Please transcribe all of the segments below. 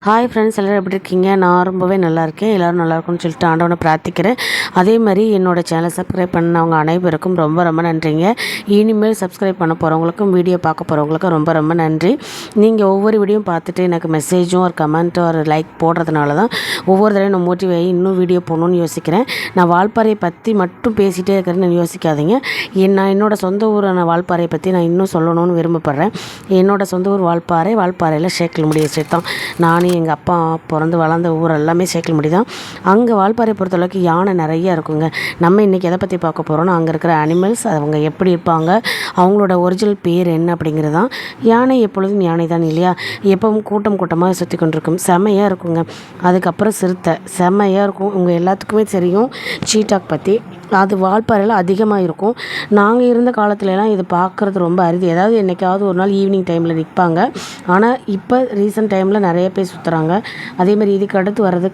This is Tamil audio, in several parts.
ஹாய் ஃப்ரெண்ட்ஸ், எல்லோரும் எப்படி இருக்கீங்க? நான் ரொம்பவே நல்லா இருக்கேன். எல்லோரும் நல்லா இருக்கும்னு சொல்லிட்டு ஆண்டவனை பிரார்த்திக்கிறேன். அதே மாதிரி என்னோடய சேனலை சப்ஸ்கிரைப் பண்ணவங்க அனைவருக்கும் ரொம்ப ரொம்ப நன்றிங்க. இனிமேல் சப்ஸ்கிரைப் பண்ண போகிறவங்களுக்கும் வீடியோ பார்க்க போகிறவங்களுக்கும் ரொம்ப ரொம்ப நன்றி. நீங்கள் ஒவ்வொரு வீடியோ பார்த்துட்டு எனக்கு மெசேஜும் ஒரு கமெண்ட்டும் ஒரு லைக் போடுறதுனால தான் ஒவ்வொரு தடவையும் நான் மோட்டிவ் ஆகி இன்னும் வீடியோ போடணும்னு யோசிக்கிறேன். நான் வால்பாறையை பற்றி மட்டும் பேசிகிட்டே இருக்கிறேன்னு யோசிக்காதீங்க. நான் என்னோடய சொந்த ஊரான வால்பாறையை பற்றி நான் இன்னும் சொல்லணும்னு விரும்பப்படுறேன். என்னோடய சொந்த ஊர் வால்பாறையில் சேக்கல்முடி எஸ்டேட் தான். நானும் எங்கள் அப்பா பிறந்து வளர்ந்த ஊர் எல்லாமே சேக்கல்முடி தான். அங்கே வால்பாறை பொறுத்தளவுக்கு யானை நிறையா இருக்குங்க. நம்ம இன்றைக்கி எதை பற்றி பார்க்க போகிறோன்னா, அங்கே இருக்கிற அனிமல்ஸ், அவங்க எப்படி இருப்பாங்க, அவங்களோட ஒரிஜினல் பேர் என்ன அப்படிங்கிறது தான். யானை எப்பொழுதும் யானை தான் இல்லையா? எப்பவும் கூட்டமாக சுற்றி கொண்டிருக்கும். செம்மையாக இருக்குங்க. அதுக்கப்புறம் சிறுத்தை செம்மையாக இருக்கும். உங்கள் எல்லாத்துக்குமே தெரியும் சீட்டாக் பற்றி. அது வால்பாறையில் அதிகமாக இருக்கும். நாங்கள் இருந்த காலத்துலலாம் இது பார்க்குறது ரொம்ப அரிது. ஏதாவது என்றைக்காவது ஒரு நாள் ஈவினிங் டைமில் நிற்பாங்க. ஆனால் இப்போ ரீசெண்ட் டைமில் நிறைய பேர் சுற்றுறாங்க. அதேமாதிரி இதுக்கு அடுத்து வர்றது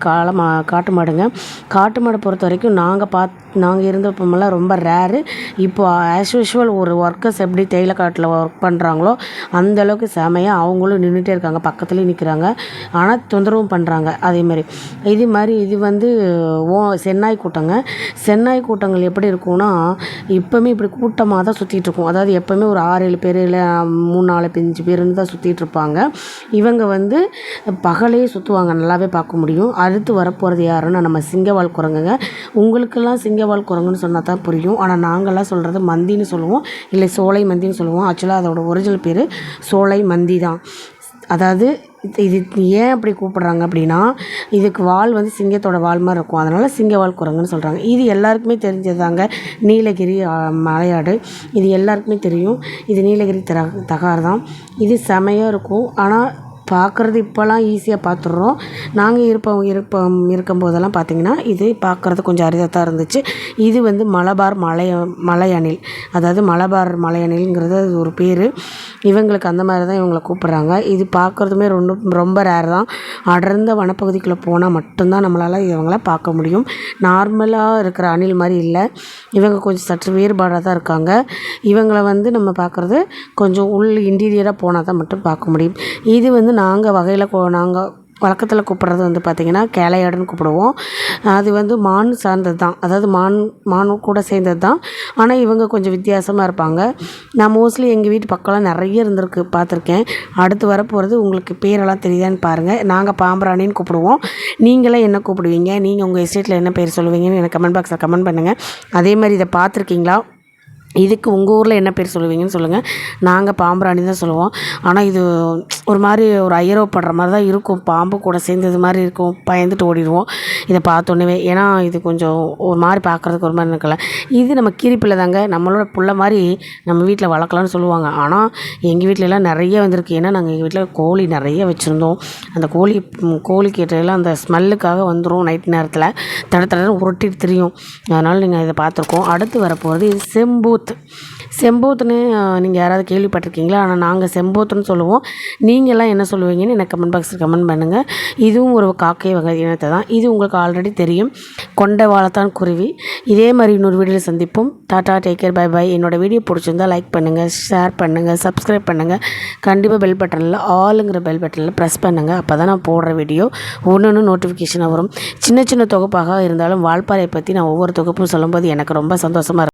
காட்டு மாடுங்க. காட்டு மாடை பொறுத்த வரைக்கும் நாங்கள் இருந்தப்பமெல்லாம் ரொம்ப ரேரு. இப்போ ஆஸ் யூஷுவல் ஒரு ஒர்க்கர்ஸ் எப்படி தேயிலை காட்டில் ஒர்க் பண்ணுறாங்களோ அந்தளவுக்கு செமையாக அவங்களும் நின்றுட்டே இருக்காங்க, பக்கத்துலேயும் நிற்கிறாங்க. ஆனால் தொந்தரவும் பண்ணுறாங்க. இது வந்து சென்னாய் கூட்டங்க. சென்னாய் கூட்டங்கள் எப்படி இருக்கும்னா, இப்போவுமே இப்படி கூட்டமாக தான் சுற்றிட்டு இருக்கும். அதாவது எப்போவுமே ஒரு 6-7 பேர், இல்லை 3-4 5 பேருன்னு தான் சுற்றிட்டு இருப்பாங்க. இவங்க வந்து பகலே சுற்றுவாங்க, நல்லாவே பார்க்க முடியும். அடுத்து வரப்போகிறது யாருன்னா நம்ம சிங்கவால் குரங்குங்க. உங்களுக்கெல்லாம் சிங்கவால் குரங்குன்னு சொன்னால் தான் புரியும். ஆனால் நாங்கள்லாம் சொல்கிறது மந்தின்னு சொல்லுவோம், இல்லை சோலை மந்தின்னு சொல்லுவோம். ஆக்சுவலாக அதோட ஒரிஜினல் பேர் சோலை மந்தி தான். அதாவது இது ஏன் அப்படி கூப்பிட்றாங்க அப்படின்னா, இதுக்கு வால் வந்து சிங்கத்தோட வால் மாதிரி இருக்கும். அதனால் சிங்கவால் குரங்குன்னு சொல்கிறாங்க. இது எல்லாருக்குமே தெரிஞ்சதாங்க. நீலகிரி மலையாடு இது எல்லாருக்குமே தெரியும். இது நீலகிரி தகார் தான். இது செமையாக இருக்கும். ஆனால் பார்க்குறது இப்போலாம் ஈஸியாக பார்த்துட்றோம். நாங்கள் இருக்கும்போதெல்லாம் பார்த்திங்கன்னா இது பார்க்குறது கொஞ்சம் அரிதாக தான் இருந்துச்சு. இது வந்து மலபார் மலை அணில். அதாவது மலபார் மலை அணில்ங்கிறது அது ஒரு பேர். இவங்களுக்கு அந்த மாதிரி தான் இவங்களை கூப்பிட்றாங்க. இது பார்க்குறதுமே ரொம்ப ரேர் தான். அடர்ந்த வனப்பகுதிக்குள்ளே போனால் மட்டும்தான் நம்மளால் இவங்கள பார்க்க முடியும். நார்மலாக இருக்கிற அணில் மாதிரி இல்லை. இவங்க கொஞ்சம் சற்று வேறுபாடாக தான் இருக்காங்க. இவங்களை வந்து நம்ம பார்க்குறது கொஞ்சம் இன்டீரியராக போனால் தான் மட்டும் பார்க்க முடியும். இது வந்து நாங்கள் வழக்கத்தில் கூப்பிட்றது வந்து பார்த்திங்கன்னா கேளையாடுன்னு கூப்பிடுவோம். அது வந்து மான் சார்ந்தது தான். அதாவது மான் கூட சேர்ந்தது தான். ஆனால் இவங்க கொஞ்சம் வித்தியாசமாக இருப்பாங்க. நான் மோஸ்ட்லி எங்கள் வீட்டு பக்கம்லாம் நிறைய பார்த்துருக்கேன். அடுத்து வரப்போகிறது உங்களுக்கு பேரெல்லாம் தெரியுதான்னு பாருங்கள். நாங்கள் பாம்பராணின்னு கூப்பிடுவோம். நீங்களாம் என்ன கூப்பிடுவீங்க? நீங்கள் உங்கள் எஸ்டேட்டில் என்ன பேர் சொல்லுவீங்கன்னு எனக்கு கமெண்ட் பாக்ஸில் கமெண்ட் பண்ணுங்கள். அதே மாதிரி இதை பார்த்துருக்கீங்களா? இதுக்கு உங்கள் ஊரில் என்ன பேர் சொல்லுவீங்கன்னு சொல்லுங்கள். நாங்கள் பாம்பராணி தான் சொல்லுவோம். ஆனால் இது ஒரு மாதிரி ஒரு ஐயரப்படுற மாதிரி தான் இருக்கும். பாம்பு கூட சேர்ந்தது மாதிரி இருக்கும். பயந்துட்டு ஓடிடுவோம் இதை பார்த்தோன்னே. ஏன்னா இது கொஞ்சம் ஒரு மாதிரி பார்க்குறதுக்கு ஒரு மாதிரி இருக்கல. இது நம்ம கீரிப்பிள்ளை தாங்க. நம்மளோட புள்ள மாதிரி நம்ம வீட்டில் வளர்க்கலான்னு சொல்லுவாங்க. ஆனால் எங்கள் வீட்டிலலாம் நிறைய வந்திருக்கு. ஏன்னா நாங்கள் எங்கள் வீட்டில் கோழி நிறைய வச்சுருந்தோம். அந்த கோழி கேட்டெல்லாம் அந்த ஸ்மெல்லுக்காக வந்துடும். நைட் நேரத்தில் தடன்னு உருட்டிட்டு தெரியும். அதனால் நீங்கள் இதை பார்த்துருக்கோம். அடுத்து வரப்போகிறது இது செம்பூத்துன்னு நீங்கள் யாராவது கேள்விப்பட்டிருக்கீங்களா? ஆனால் நாங்கள் செம்பூத்துன்னு சொல்லுவோம். நீங்கள்லாம் என்ன சொல்லுவீங்கன்னு எனக்கு கமெண்ட் பாக்ஸில் கமெண்ட் பண்ணுங்கள். இதுவும் ஒரு காக்கை வகை இனத்தை தான். இது உங்களுக்கு ஆல்ரெடி தெரியும், கொண்டை வாழைத்தான் குருவி. இதே மாதிரி இன்னொரு வீடியோவில் சந்திப்போம். Tata, take care, bye bye. என்னோட வீடியோ பிடிச்சிருந்தால் லைக் பண்ணுங்கள், ஷேர் பண்ணுங்கள், சப்ஸ்கிரைப் பண்ணுங்கள். கண்டிப்பாக பெல் பட்டனில் ஆளுங்கிற பெல் பட்டனில் ப்ரெஸ் பண்ணுங்கள். அப்போ தான் நான் போடுற வீடியோ ஒன்று நோட்டிஃபிகேஷனாக வரும். சின்ன தொகுப்பாக இருந்தாலும் வால்பாறையை பற்றி நான் ஒவ்வொரு தொகுப்பும் சொல்லும்போது எனக்கு ரொம்ப சந்தோஷமாக இருக்கும்.